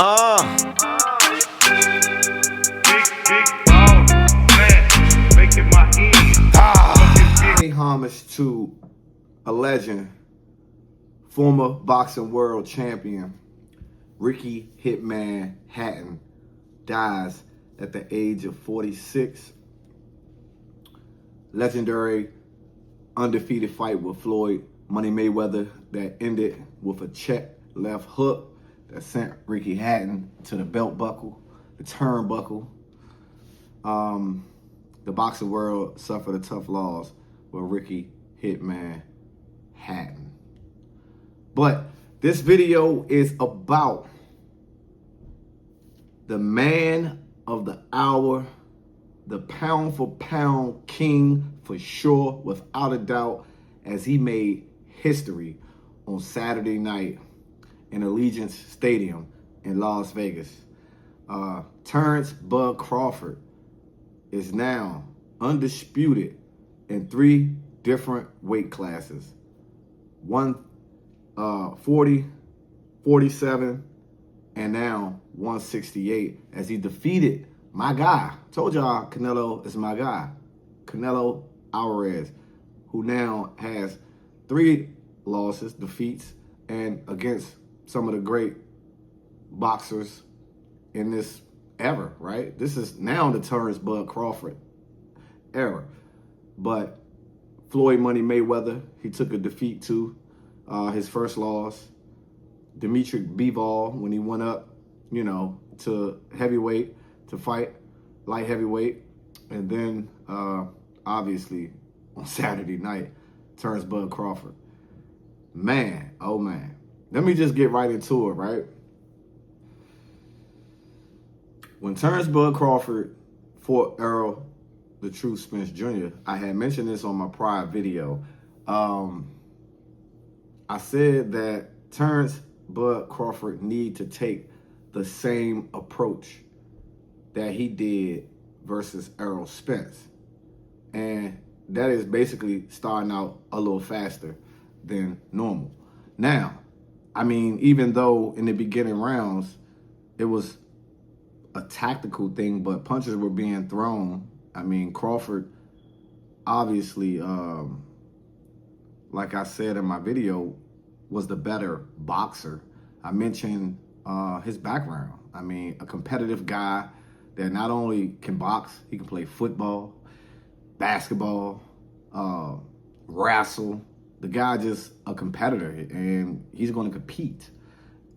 Uh, Pay homage to a legend, former boxing world champion, Ricky Hitman Hatton, dies at the age of 46. Legendary undefeated fight with Floyd Money Mayweather that ended with a check left hook that sent Ricky Hatton to the belt buckle, the turnbuckle. The boxing world suffered a tough loss with Ricky Hitman Hatton. But this video is about the man of the hour, the pound for pound king for sure, without a doubt, as he made history on Saturday night in Allegiant Stadium in Las Vegas. Terramce Bud Crawford is now undisputed in 3 different weight classes: 140, 47, and now 168, as he defeated my guy. Told y'all Canelo is my guy. Canelo Alvarez, who now has 3 losses, defeats, and against some of the great boxers in this era, right? This is now the Terramce Bud Crawford era. But Floyd Money Mayweather, he took a defeat to his first loss. Dimitri Bivol, when he went up, to heavyweight to fight light heavyweight. And then, obviously, on Saturday night, Terramce Bud Crawford. Man, oh man. Let me just get right into it, right? When Terramce Bud Crawford fought Errol the Truth Spence Jr., I had mentioned this on my prior video. I said that Terramce Bud Crawford need to take the same approach that he did versus Errol Spence. And that is basically starting out a little faster than normal. Now, I mean, even though in the beginning rounds, it was a tactical thing, but punches were being thrown. I mean, Crawford, obviously, like I said in my video, was the better boxer. I mentioned his background. I mean, a competitive guy that not only can box, he can play football, basketball, wrestle. The guy just a competitor, and he's going to compete.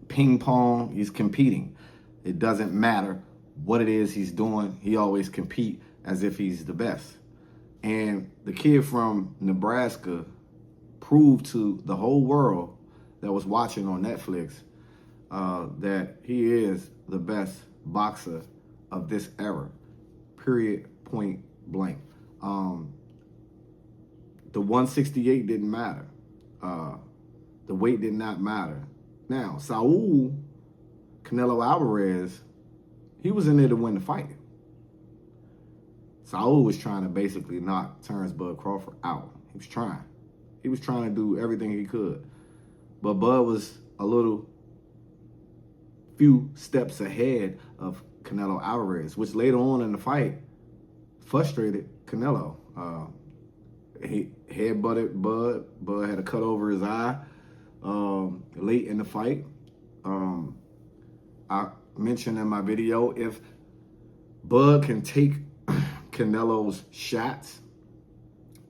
Ping pong, he's competing. It doesn't matter what it is he's doing. He always compete as if he's the best. And the kid from Nebraska proved to the whole world that was watching on Netflix that he is the best boxer of this era. Period, point blank. The 168 didn't matter. The weight did not matter. Now, Saul Canelo Alvarez, he was in there to win the fight. Saul was trying to basically knock Terramce Bud Crawford out. He was trying. He was trying to do everything he could. But Bud was a few steps ahead of Canelo Alvarez, which later on in the fight frustrated Canelo. He headbutted Bud. Bud had a cut over his eye late in the fight. I mentioned in my video, if Bud can take Canelo's shots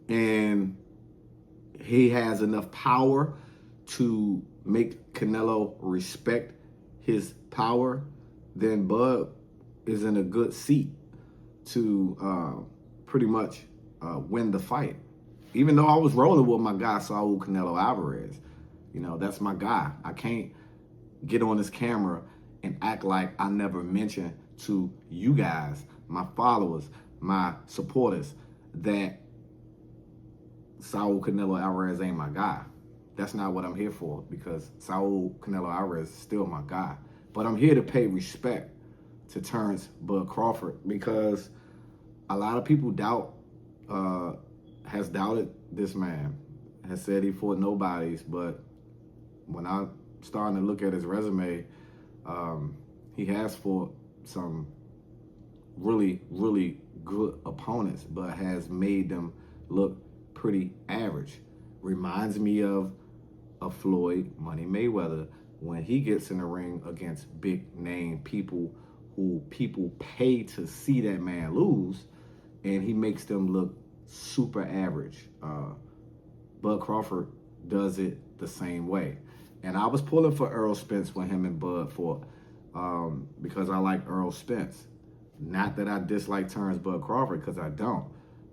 and he has enough power to make Canelo respect his power, then Bud is in a good seat to pretty much win the fight. Even though I was rolling with my guy, Saul Canelo Alvarez. That's my guy. I can't get on this camera and act like I never mentioned to you guys, my followers, my supporters, that Saul Canelo Alvarez ain't my guy. That's not what I'm here for, because Saul Canelo Alvarez is still my guy. But I'm here to pay respect to Terramce Bud Crawford, because a lot of people has doubted this man, has said he fought nobodies. But when I'm starting to look at his resume, He has fought some really, really good opponents, but has made them look pretty average. Reminds me of a Floyd Money Mayweather when he gets in the ring against big name people who people pay to see that man lose, and he makes them look super average. Bud Crawford does it the same way. And I was pulling for Earl Spence when him and Bud fought because I like Earl Spence. Not that I dislike Terramce Bud Crawford, because I don't,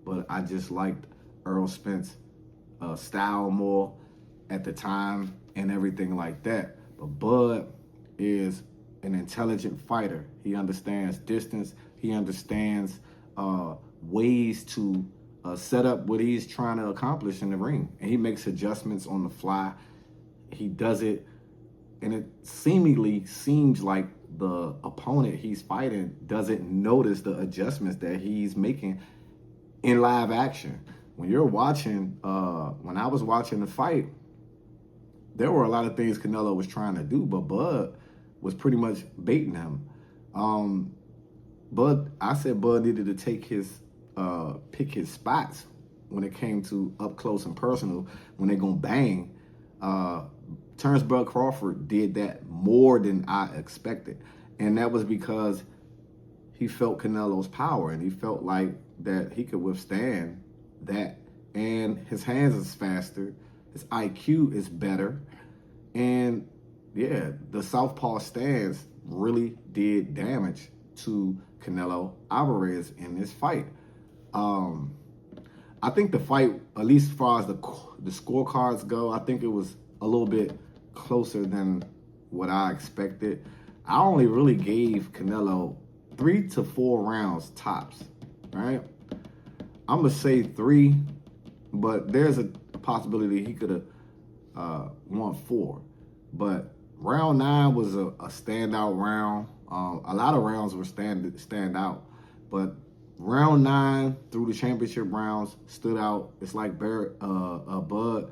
but I just liked Earl Spence style more at the time and everything like that. But Bud is an intelligent fighter. He understands distance. He understands ways to set up what he's trying to accomplish in the ring. And he makes adjustments on the fly. He does it, and it seemingly seems like the opponent he's fighting doesn't notice the adjustments that he's making in live action. When you're watching, when I was watching the fight, there were a lot of things Canelo was trying to do, but Bud was pretty much baiting him. I said Bud needed to take his, pick his spots when it came to up close and personal, when they're gonna bang. Terramce Bud Crawford did that more than I expected. And that was because he felt Canelo's power, and he felt like that he could withstand that. And his hands is faster, his IQ is better. And yeah, the southpaw stance really did damage to Canelo Alvarez in this fight. I think the fight, at least as far as the scorecards go, I think it was a little bit closer than what I expected. I only really gave Canelo 3 to 4 rounds tops, right? I'm gonna say 3, but there's a possibility he could have won 4. But round 9 was a standout round. A lot of rounds were stand out, but round 9 through the championship rounds stood out. It's like Bud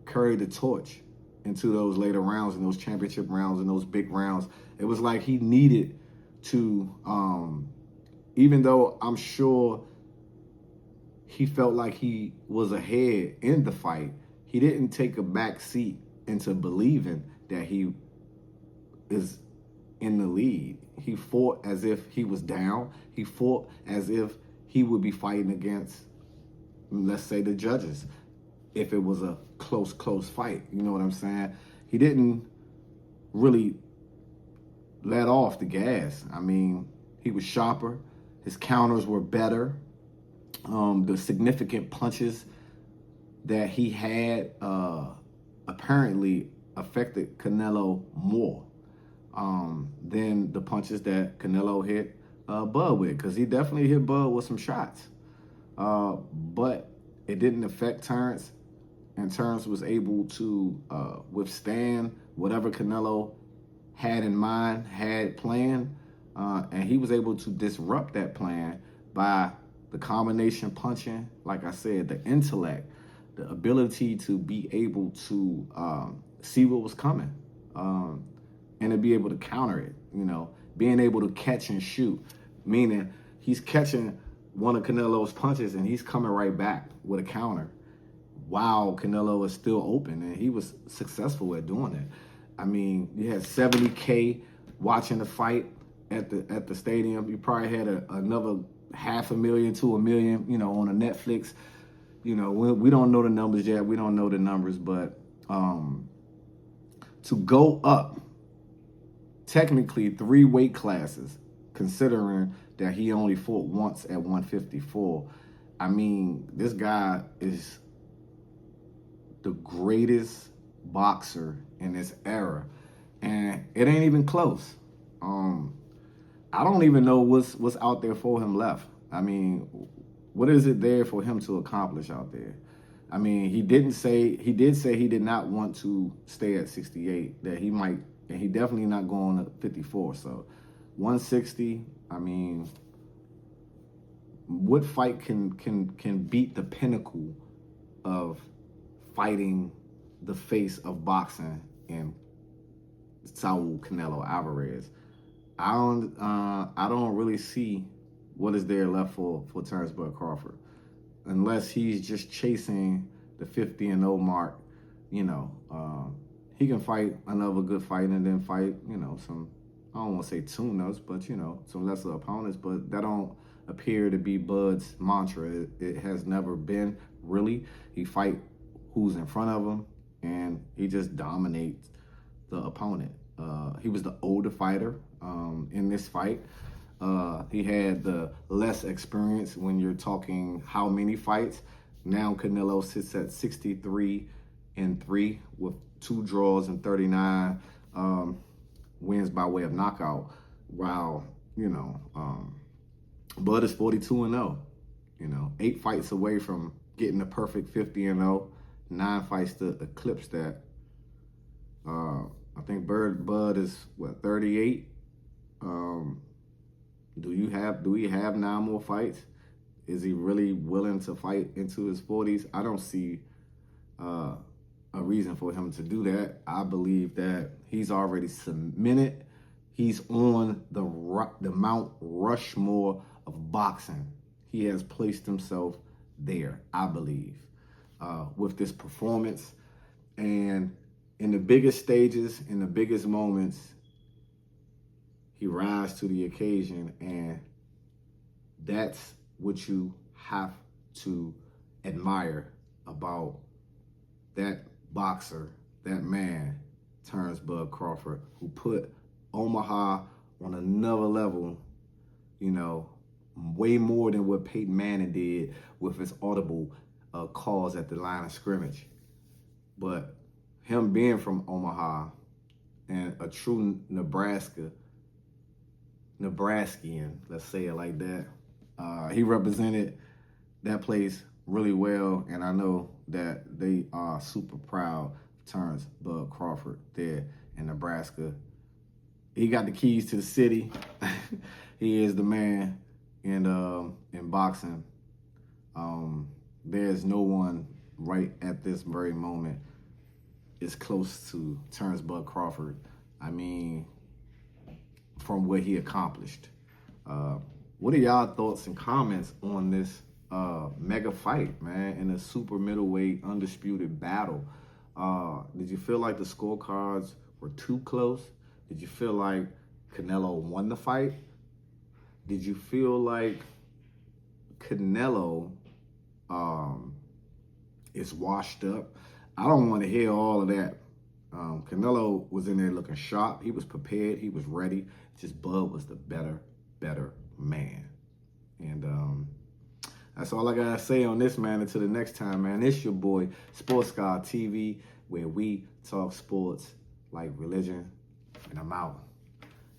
carried the torch into those later rounds and those championship rounds and those big rounds. It was like he needed to, even though I'm sure he felt like he was ahead in the fight, he didn't take a back seat into believing that he is in the lead. He fought as if he was down. He fought as if he would be fighting against, let's say, the judges, if it was a close fight. You know what I'm saying? He didn't really let off the gas. I mean, he was sharper. His counters were better. The significant punches that he had apparently affected Canelo more than the punches that Canelo hit Bud with, because he definitely hit Bud with some shots. But it didn't affect Terramce, and Terramce was able to withstand whatever Canelo had in mind, had planned, and he was able to disrupt that plan by the combination punching, like I said, the intellect, the ability to be able to see what was coming, and to be able to counter it, you know, being able to catch and shoot, meaning he's catching one of Canelo's punches and he's coming right back with a counter while Canelo is still open, and he was successful at doing it. I mean, you had 70K watching the fight at the stadium. You probably had another 500,000 to 1 million, you know, on a Netflix. You know, we don't know the numbers yet. We don't know the numbers, but to go up technically 3 weight classes, considering that he only fought once at 154. I mean, this guy is the greatest boxer in this era, and it ain't even close. I don't even know what's out there for him left. I mean, what is it there for him to accomplish out there? I mean, he did say he did not want to stay at 68, that he might, and he definitely not going to 54. So 160, I mean, what fight can beat the pinnacle of fighting the face of boxing in Saul Canelo Alvarez? I don't really see what is there left for Terramce Bud Crawford, unless he's just chasing the 50-0 mark. You know, he can fight another good fight and then fight, you know, some, I don't want to say tune-ups, but, you know, some lesser opponents. But that don't appear to be Bud's mantra. It has never been, really. He fight who's in front of him, and he just dominates the opponent. He was the older fighter in this fight. He had the less experience when you're talking how many fights. Now Canelo sits at 63-3 with 2 draws and 39 wins by way of knockout. While, you know, Bud is 42-0. You know, 8 fights away from getting the perfect 50-0. 9 fights to eclipse that. I think Bud is what, 38. Do we have 9 more fights? Is he really willing to fight into his 40s? I don't see a reason for him to do that. I believe that he's already cemented. He's on the Mount Rushmore of boxing. He has placed himself there, I believe, with this performance. And in the biggest stages, in the biggest moments, he rises to the occasion, and that's what you have to admire about that boxer, that man, Terramce Bud Crawford, who put Omaha on another level, you know, way more than what Peyton Manning did with his audible calls at the line of scrimmage. But him being from Omaha and a true Nebraskian, let's say it like that, he represented that place really well, and I know that they are super proud of Terramce Bud Crawford there in Nebraska. He got the keys to the city. He is the man in boxing. There's no one right at this very moment is close to Terramce Bud Crawford. I mean, from what he accomplished. What are y'all thoughts and comments on this mega fight, man, in a super middleweight undisputed battle? Did you feel like the scorecards were too close? Did you feel like Canelo won the fight? Did you feel like Canelo is washed up? I don't want to hear all of that. Canelo was in there looking sharp. He was prepared. He was ready. Just Bud was the better man. And that's all I got to say on this, man. Until the next time, man. It's your boy, Sports Guy TV, where we talk sports like religion. And I'm out.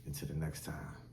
Until the next time.